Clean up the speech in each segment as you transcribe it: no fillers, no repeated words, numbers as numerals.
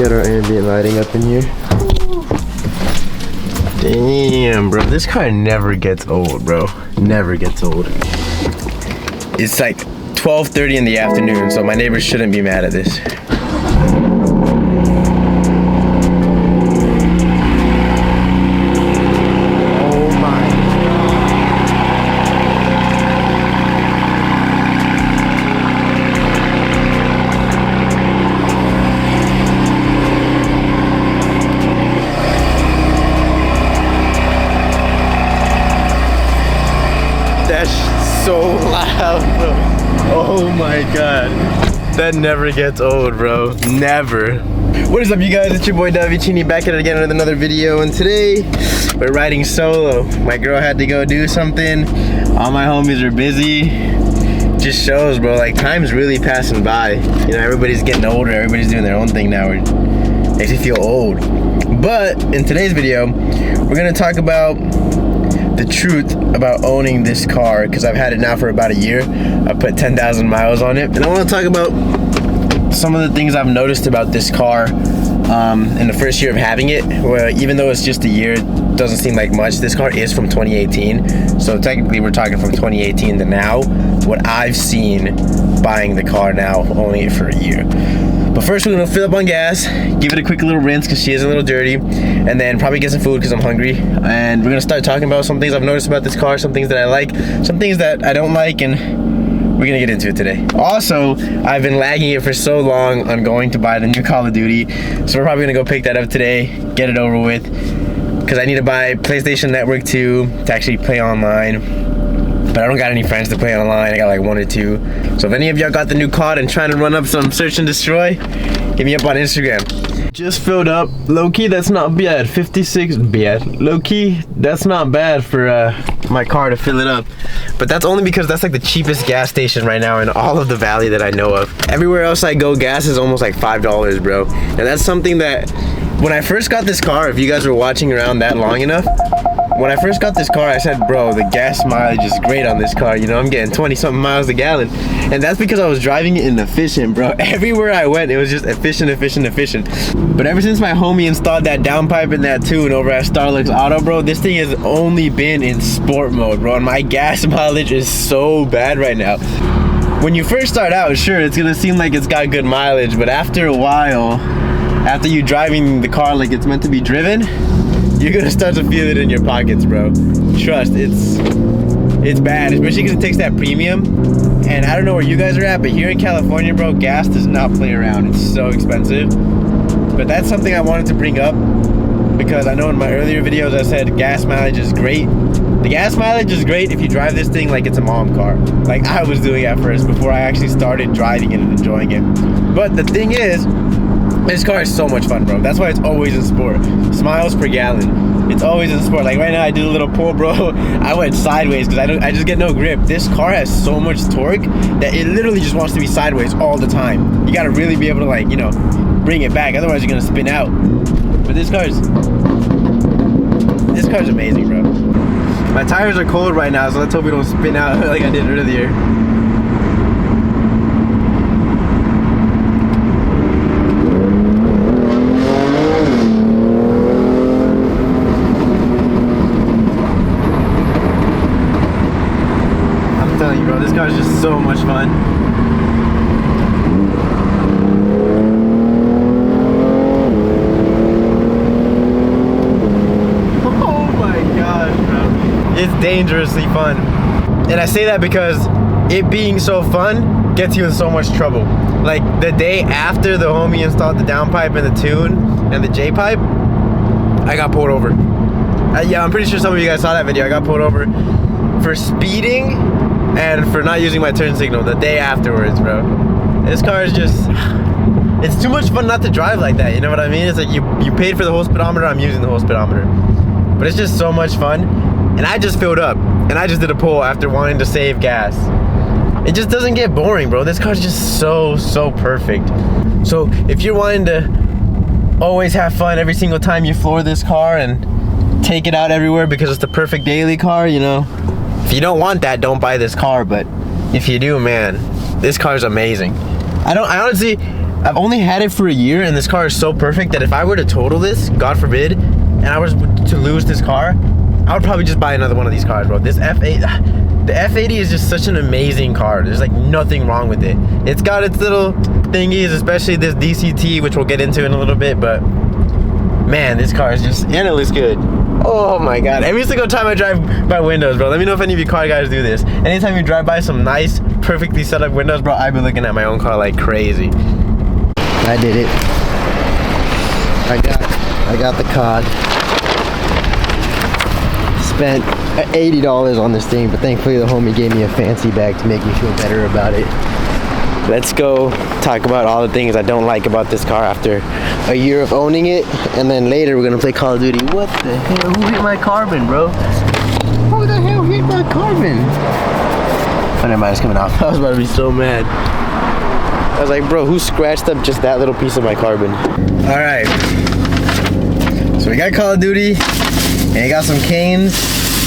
Got our ambient lighting up in here. Damn, bro, this car never gets old, bro. Never gets old. It's like 12:30 in the afternoon, so my neighbors shouldn't be mad at this. So loud, bro. Oh my god. That never gets old, bro. Never. What is up, you guys? It's your boy Davicini back at it again with another video, and today we're riding solo. My girl had to go do something. All my homies are busy. Just shows, bro, like time's really passing by. You know, everybody's getting older, everybody's doing their own thing now. It makes you feel old. But in today's video, we're gonna talk about the truth about owning this car, because I've had it now for about a year. I put 10,000 miles on it, and I want to talk about some of the things I've noticed about this car in the first year of having it. Well, even though it's just a year, it doesn't seem like much. This car is from 2018, so technically we're talking from 2018 to now. What I've seen buying the car now, owning it for a year. But first, we're gonna fill up on gas, give it a quick little rinse because she is a little dirty, and then probably get some food because I'm hungry. And we're gonna start talking about some things I've noticed about this car, some things that I like, some things that I don't like, and we're gonna get into it today. Also, I've been lagging it for so long on going to buy the new Call of Duty, so we're probably gonna go pick that up today, get it over with, because I need to buy PlayStation Network 2 to actually play online. But I don't got any friends to play online. I got like 1 or 2. So if any of y'all got the new COD and trying to run up some search and destroy, hit me up on Instagram. Just filled up. Low-key, that's not bad. 56 bad. Low-key, that's not bad for my car to fill it up. But that's only because that's like the cheapest gas station right now in all of the valley that I know of. Everywhere else I go, gas is almost like $5, bro. And that's something that, when I first got this car, if you guys were watching around that long enough, when I first got this car, I said, bro, the gas mileage is great on this car. You know, I'm getting 20-something miles a gallon. And that's because I was driving it inefficient, bro. Everywhere I went, it was just efficient. But ever since my homie installed that downpipe and that tune over at Starlux Auto, bro, this thing has only been in sport mode, bro. And my gas mileage is so bad right now. When you first start out, sure, it's gonna seem like it's got good mileage, but after a while, after you driving the car like it's meant to be driven, you're gonna start to feel it in your pockets, bro. Trust, it's bad, especially because it takes that premium. And I don't know where you guys are at, but here in California, bro, gas does not play around. It's so expensive. But that's something I wanted to bring up, because I know in my earlier videos I said gas mileage is great. The gas mileage is great if you drive this thing like it's a mom car, like I was doing at first before I actually started driving it and enjoying it. But the thing is, this car is so much fun, bro. That's why it's always in sport. Miles per gallon. It's always in sport. Like right now, I did a little pull, bro. I went sideways because I just get no grip. This car has so much torque that it literally just wants to be sideways all the time. You gotta really be able to, like, you know, bring it back. Otherwise, you're gonna spin out. But this car's amazing, bro. My tires are cold right now, so let's hope we don't spin out like I did earlier. Bro, this car is just so much fun. Oh my gosh, bro. It's dangerously fun. And I say that because it being so fun gets you in so much trouble. Like the day after the homie installed the downpipe and the tune and the J-pipe, I got pulled over. Yeah, I'm pretty sure some of you guys saw that video. I got pulled over for speeding and for not using my turn signal the day afterwards, bro. This car is just, it's too much fun not to drive like that, you know what I mean? It's like you paid for the whole speedometer, I'm using the whole speedometer. But it's just so much fun. And I just filled up, and I just did a pull after wanting to save gas. It just doesn't get boring, bro. This car's just so perfect. So if you're wanting to always have fun every single time you floor this car and take it out everywhere because it's the perfect daily car, you know, if you don't want that, don't buy this car. But if you do, man, this car is amazing. I honestly, I've only had it for a year, and this car is so perfect that if I were to total this, God forbid, and I was to lose this car, I would probably just buy another one of these cars, bro. This F8, the F80 is just such an amazing car. There's like nothing wrong with it. It's got its little thingies, especially this DCT, which we'll get into in a little bit, but man, this car is just, and it looks good. Oh my God. Every single time I drive by windows, bro, let me know if any of you car guys do this. Anytime you drive by some nice, perfectly set up windows, bro, I've been looking at my own car like crazy. I did it. I got the cod. Spent $80 on this thing, but thankfully the homie gave me a fancy bag to make me feel better about it. Let's go talk about all the things I don't like about this car after a year of owning it, and then later we're gonna play Call of Duty. What the hell? Who hit my carbon, bro? Who the hell hit my carbon? Oh, never mind, it's coming off. I was about to be so mad. I was like, bro, who scratched up just that little piece of my carbon? All right. So we got Call of Duty, and we got some canes.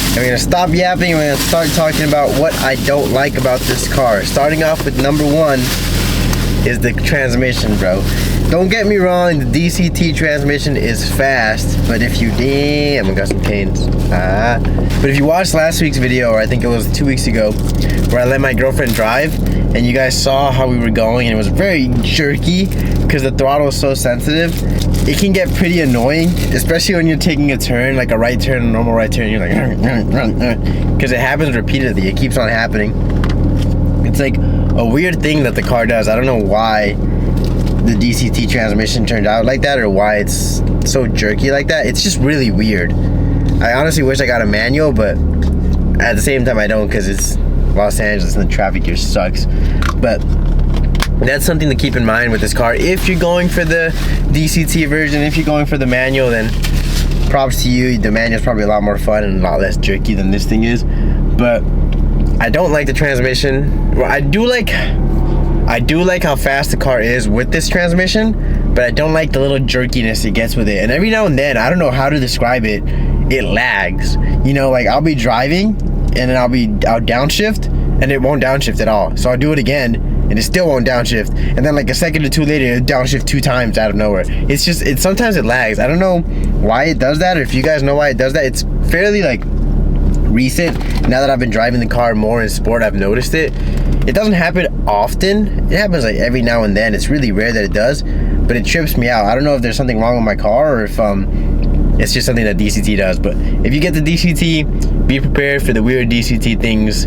And we're gonna stop yapping and we're gonna start talking about what I don't like about this car. Starting off with number one is the transmission, bro. Don't get me wrong, the DCT transmission is fast, but if you, damn, I got some canes. But if you watched last week's video, or I think it was 2 weeks ago, where I let my girlfriend drive, and you guys saw how we were going, and it was very jerky, because the throttle is so sensitive. It can get pretty annoying, especially when you're taking a turn, like a right turn, a normal right turn, you're like, because it happens repeatedly, it keeps on happening. It's like a weird thing that the car does. I don't know why the DCT transmission turned out like that, or why it's so jerky like that. It's just really weird. I honestly wish I got a manual, but at the same time I don't, because it's Los Angeles and the traffic here sucks. But that's something to keep in mind with this car. If you're going for the DCT version, if you're going for the manual, then props to you. The manual is probably a lot more fun and a lot less jerky than this thing is. But I don't like the transmission. Well, I do like how fast the car is with this transmission, but I don't like the little jerkiness it gets with it. And every now and then, I don't know how to describe it, it lags. You know, like I'll be driving and then I'll downshift and it won't downshift at all. So I'll do it again and it still won't downshift. And then like a second or two later, it'll downshift 2 times out of nowhere. It's just, sometimes it lags. I don't know why it does that, or if you guys know why it does that. It's fairly like recent. Now that I've been driving the car more in sport, I've noticed it. It doesn't happen often. It happens like every now and then. It's really rare that it does, but it trips me out. I don't know if there's something wrong with my car, or if it's just something that DCT does. But if you get the DCT, be prepared for the weird DCT things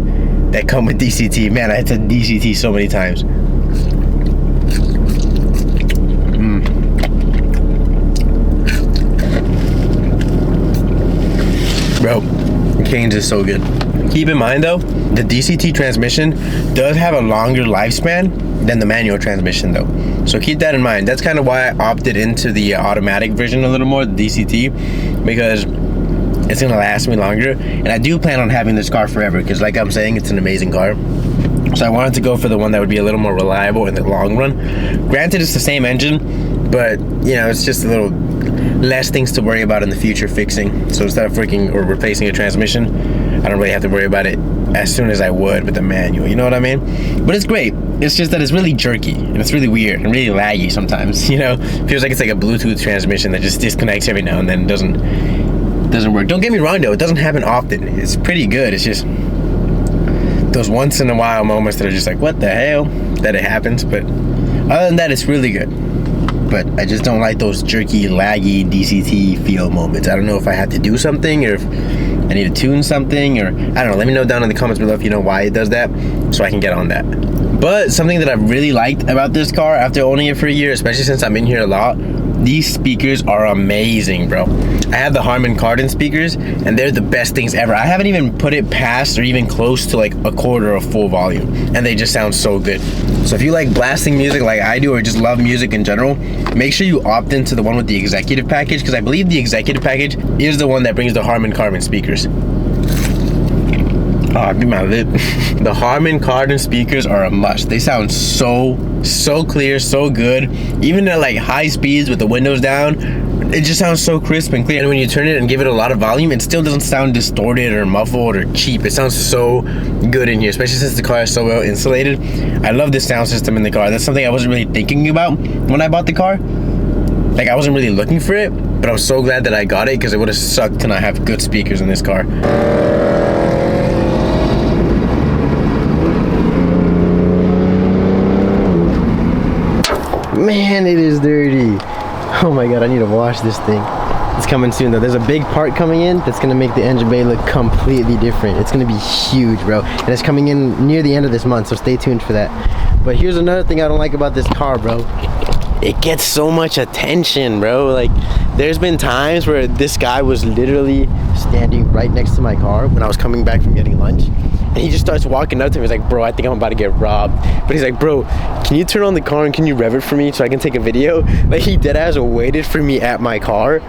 that come with DCT. Man, I said DCT so many times. Bro, Canes is so good. Keep in mind though, the DCT transmission does have a longer lifespan than the manual transmission though. So keep that in mind. That's kind of why I opted into the automatic version a little more, the DCT, because it's gonna last me longer. And I do plan on having this car forever, because like I'm saying, it's an amazing car. So I wanted to go for the one that would be a little more reliable in the long run. Granted, it's the same engine, but you know, it's just a little less things to worry about in the future fixing. So instead of freaking or replacing a transmission, I don't really have to worry about it as soon as I would with the manual, you know what I mean? But it's great. It's just that it's really jerky and it's really weird and really laggy sometimes, you know? Feels like it's like a Bluetooth transmission that just disconnects every now and then, doesn't work. Don't get me wrong though, it doesn't happen often. It's pretty good. It's just those once in a while moments that are just like, what the hell, that it happens. But other than that, it's really good. But I just don't like those jerky, laggy DCT feel moments. I don't know if I had to do something, or if I need to tune something, or I don't know. Let me know down in the comments below if you know why it does that, so I can get on that. But something that I really liked about this car after owning it for a year, especially since I'm in here a lot, these speakers are amazing, bro. I have the Harman Kardon speakers, and they're the best things ever. I haven't even put it past or even close to like a quarter of full volume, and they just sound so good. So if you like blasting music like I do, or just love music in general, make sure you opt into the one with the executive package, because I believe the executive package is the one that brings the Harman Kardon speakers. Oh, I beat my lip. The Harman Kardon speakers are a must. They sound so so clear, so good. Even at like high speeds with the windows down, it just sounds so crisp and clear. And when you turn it and give it a lot of volume, it still doesn't sound distorted or muffled or cheap. It sounds so good in here, especially since the car is so well insulated. I love this sound system in the car. That's something I wasn't really thinking about when I bought the car. Like, I wasn't really looking for it, but I'm so glad that I got it, because it would have sucked to not have good speakers in this car. Man, it is dirty. Oh my god, I need to wash this thing. It's coming soon though. There's a big part coming in that's gonna make the engine bay look completely different. It's gonna be huge, bro. And it's coming in near the end of this month, so stay tuned for that. But here's another thing I don't like about this car, bro. It gets so much attention, bro. Like, there's been times where this guy was literally standing right next to my car when I was coming back from getting lunch. And he just starts walking up to me. He's like, bro, I think I'm about to get robbed. But he's like, bro, can you turn on the car and can you rev it for me so I can take a video? Like, he deadass waited for me at my car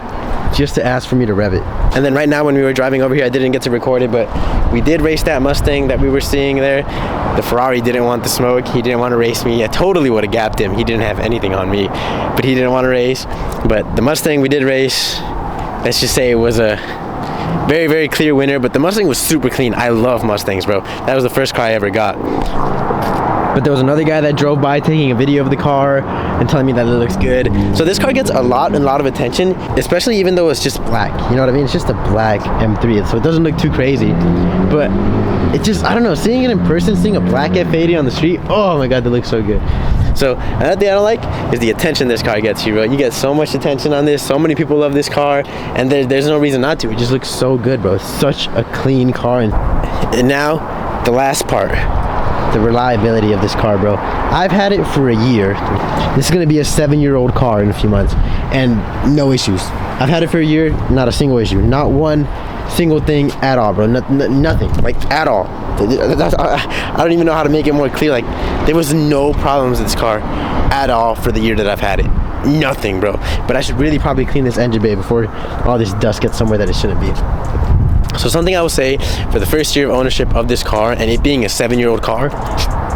just to ask for me to rev it. And then right now when we were driving over here, I didn't get to record it, but we did race that Mustang that we were seeing there. The Ferrari didn't want the smoke. He didn't want to race me. I totally would have gapped him. He didn't have anything on me, but he didn't want to race. But the Mustang we did race, let's just say it was a very, very clear winner. But the Mustang was super clean. I love Mustangs, bro. That was the first car I ever got. But there was another guy that drove by taking a video of the car and telling me that it looks good. So this car gets a lot of attention, especially even though it's just black. You know what I mean? It's just a black M3, so it doesn't look too crazy. But it just, I don't know, seeing it in person, seeing a black F80 on the street, oh my god, that looks so good. So another thing I don't like is the attention this car gets you, bro. You get so much attention on this. So many people love this car, and there's no reason not to. It just looks so good, bro. It's such a clean car. And now, the last part. The reliability of this car, bro. I've had it for a year. This is gonna be a 7-year-old car in a few months, and no issues. I've had it for a year, not a single issue, not one single thing at all, bro. Nothing, like, at all. I don't even know how to make it more clear. Like, there was no problems with this car at all for the year that I've had it. Nothing, bro. But I should really probably clean this engine bay before all this dust gets somewhere that it shouldn't be. So something I will say, for the first year of ownership of this car, and it being a 7-year-old car,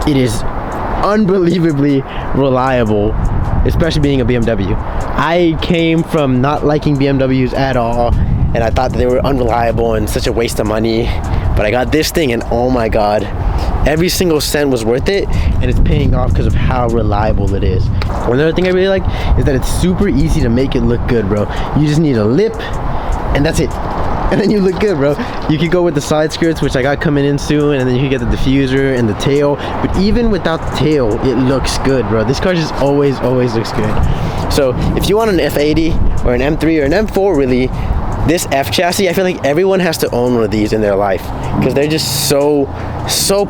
it is unbelievably reliable, especially being a BMW. I came from not liking BMWs at all, and I thought that they were unreliable and such a waste of money. But I got this thing, and oh my god, every single cent was worth it, and it's paying off because of how reliable it is. Another thing I really like is that it's super easy to make it look good, bro. You just need a lip, and that's it. And then you look good, bro. You could go with the side skirts, which I got coming in soon, and then you can get the diffuser and the tail. But even without the tail, it looks good, bro. This car just always looks good. So if you want an F80 or an M3 or an M4, really, this F chassis, I feel like everyone has to own one of these in their life, because they're just so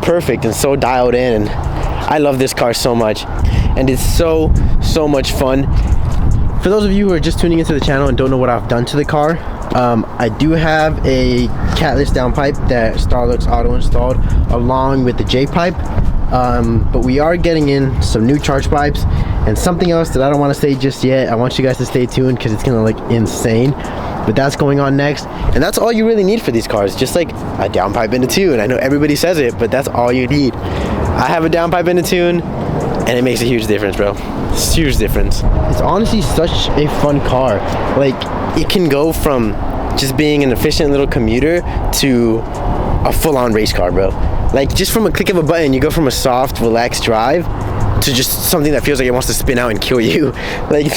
perfect and so dialed in. And I love this car so much, and it's so much fun. For those of you who are just tuning into the channel and don't know what I've done to the car, I do have a catless downpipe that Starlux Auto installed along with the J-pipe, but we are getting in some new charge pipes and something else that I don't want to say just yet. I want you guys to stay tuned because it's gonna look insane, but that's going on next. And that's all you really need for these cars, just like a downpipe and a tune. I know everybody says it, but that's all you need. I have a downpipe and a tune, and it makes a huge difference, bro. It's a huge difference. It's honestly such a fun car. Like, it can go from just being an efficient little commuter to a full-on race car, bro. Like, just from a click of a button, you go from a soft, relaxed drive to just something that feels like it wants to spin out and kill you. Like,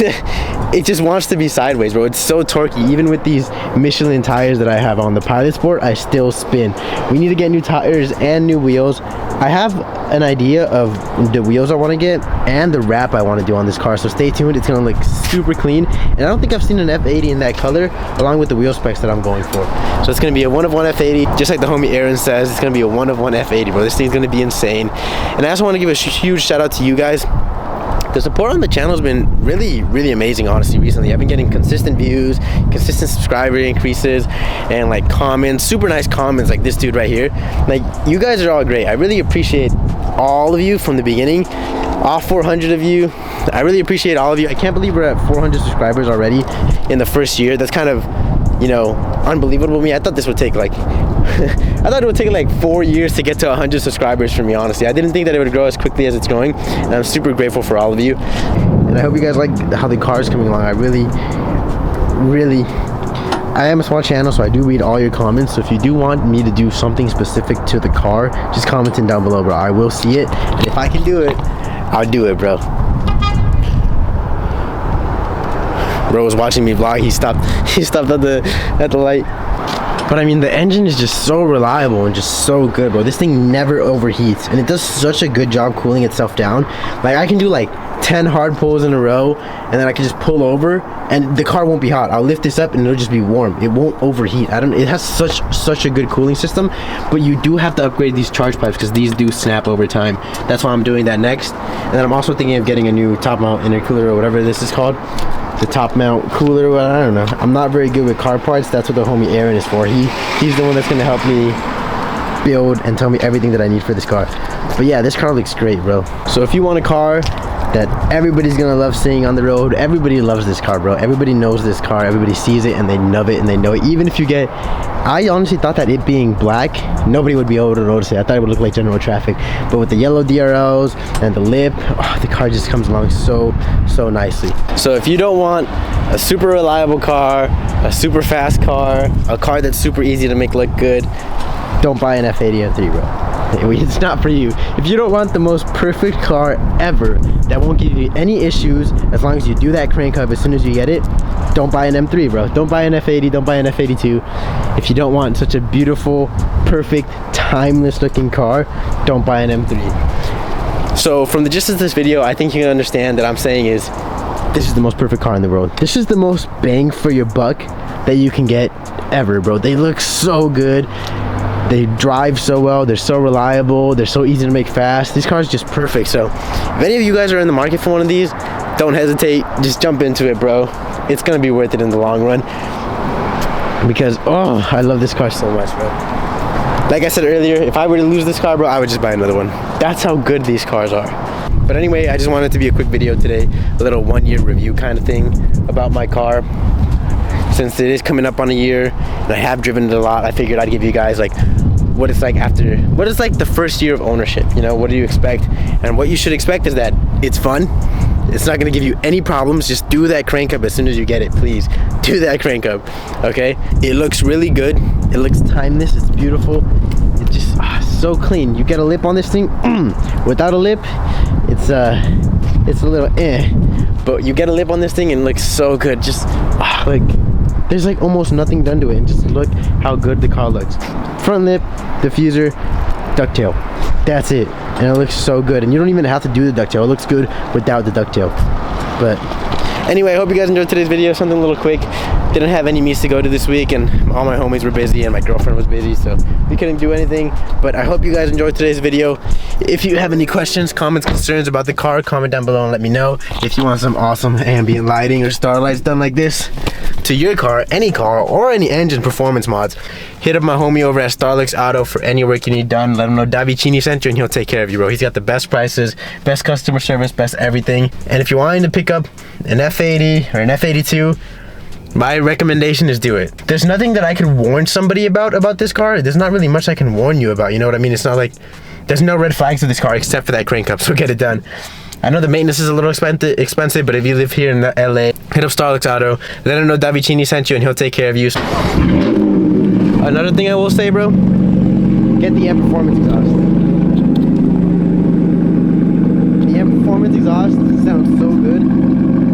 it just wants to be sideways, bro. It's so torquey. Even with these Michelin tires that I have on the Pilot Sport, I still spin. We need to get new tires and new wheels. I have an idea of the wheels I want to get and the wrap I want to do on this car, so stay tuned. It's gonna look super clean, and I don't think I've seen an F80 in that color along with the wheel specs that I'm going for. So it's gonna be a 1-of-1 F80, just like the homie Aaron says. It's gonna be a 1-of-1 F80, bro. This thing's gonna be insane. And I also want to give a huge shout out to you guys. The support on the channel has been really amazing, honestly, recently. I've been getting consistent views, consistent subscriber increases, and like comments, super nice comments like this dude right here. Like, you guys are all great. I really appreciate all of you from the beginning. All 400 of you, I really appreciate all of you. I can't believe we're at 400 subscribers already in the first year. That's kind of, you know, unbelievable to me. I thought this would take like I thought it would take like 4 years to get to 100 subscribers for me, honestly. I didn't think that it would grow as quickly as it's going, and I'm super grateful for all of you. And I hope you guys like how the car is coming along. I am a small channel, so I do read all your comments. So if you do want me to do something specific to the car, just comment it down below, bro. I will see it, and if I can do it, I'll do it, bro. Bro was watching me vlog. He stopped at the light. But I mean, the engine is just so reliable and just so good, bro. This thing never overheats, and it does such a good job cooling itself down. Like, I can do like 10 hard pulls in a row, and then I can just pull over and the car won't be hot. I'll lift this up and it'll just be warm. It won't overheat. It has such a good cooling system, but you do have to upgrade these charge pipes because these do snap over time. That's why I'm doing that next. And then I'm also thinking of getting a new top mount intercooler or whatever this is called. The top mount cooler, well, I don't know. I'm not very good with car parts. That's what the homie Aaron is for. He's the one that's gonna help me build and tell me everything that I need for this car. But yeah, this car looks great, bro. So if you want a car that everybody's gonna love seeing on the road, everybody loves this car, bro. Everybody knows this car. Everybody sees it and they love it and they know it. Even if you get, I honestly thought that it being black, nobody would be able to notice it. I thought it would look like general traffic, but with the yellow DRLs and the lip, oh, the car just comes along so nicely. So if you don't want a super reliable car, a super fast car, a car that's super easy to make look good, don't buy an F80 M3, bro. It's not for you. If you don't want the most perfect car ever that won't give you any issues as long as you do that crank up as soon as you get it, don't buy an M3, bro. Don't buy an F80, don't buy an F82. If you don't want such a beautiful, perfect, timeless looking car, don't buy an M3. So from the gist of this video, I think you can understand that I'm saying is, this is the most perfect car in the world. This is the most bang for your buck that you can get ever, bro. They look so good. They drive so well, they're so reliable, they're so easy to make fast. This car is just perfect. So if any of you guys are in the market for one of these, don't hesitate, just jump into it, bro. It's gonna be worth it in the long run, because oh, I love this car so much, bro. Like I said earlier, if I were to lose this car, bro, I would just buy another one. That's how good these cars are. But anyway, I just wanted it to be a quick video today, a little 1 year review kind of thing about my car. Since it is coming up on a year and I have driven it a lot, I figured I'd give you guys like what it's like the first year of ownership. You know, what do you expect? And what you should expect is that it's fun. It's not gonna give you any problems. Just do that crank up as soon as you get it, please. Do that crank up, okay? It looks really good. It looks timeless, it's beautiful. It's just so clean. You get a lip on this thing, without a lip, it's a little but you get a lip on this thing and it looks so good. Just like, there's like almost nothing done to it, and just look how good the car looks. Front lip, diffuser, ducktail. That's it, and it looks so good. And you don't even have to do the ducktail. It looks good without the ducktail. But anyway, I hope you guys enjoyed today's video. Something a little quick. Didn't have any meets to go to this week, and all my homies were busy and my girlfriend was busy, so we couldn't do anything. But I hope you guys enjoyed today's video. If you have any questions, comments, concerns about the car, comment down below and let me know. If you want some awesome ambient lighting or starlights done like this to your car, or any engine performance mods, hit up my homie over at Starlux Auto for any work you need done. Let him know Davicini sent you and he'll take care of you, bro. He's got the best prices, best customer service, best everything. And if you're wanting to pick up an F80 or an F82, my recommendation is do it. There's nothing that I could warn somebody about this car. There's not really much I can warn you about, you know what I mean? It's not like, there's no red flags with this car except for that crank up, so get it done. I know the maintenance is a little expensive, but if you live here in LA, hit up Starlux Auto, let him know Davicini sent you and he'll take care of you. Another thing I will say, bro, get the M Performance exhaust. The M Performance exhaust sounds so good.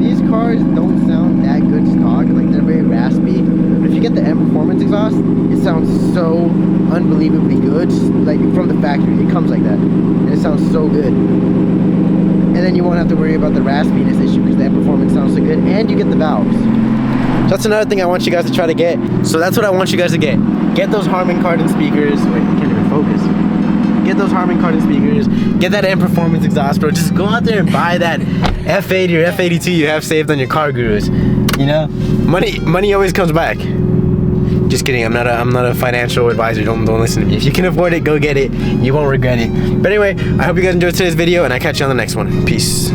These cars don't sound that good stock, like they're very raspy. But if you get the M Performance exhaust, it sounds so unbelievably good, like from the factory. It comes like that, and it sounds so good. And then you won't have to worry about the raspiness issue because that performance sounds so good, and you get the valves. So that's another thing I want you guys to try to get. So that's what I want you guys to get. Get those Harman Kardon speakers. Wait, I can't even focus. Get those Harman Kardon speakers. Get that M Performance exhaust, bro. Just go out there and buy that F80 or F82 you have saved on your Car Gurus. You know, money always comes back. Just kidding, I'm not a financial advisor. Don't listen to me. If you can afford it, go get it. You won't regret it. But anyway, I hope you guys enjoyed today's video, and I catch you on the next one. Peace.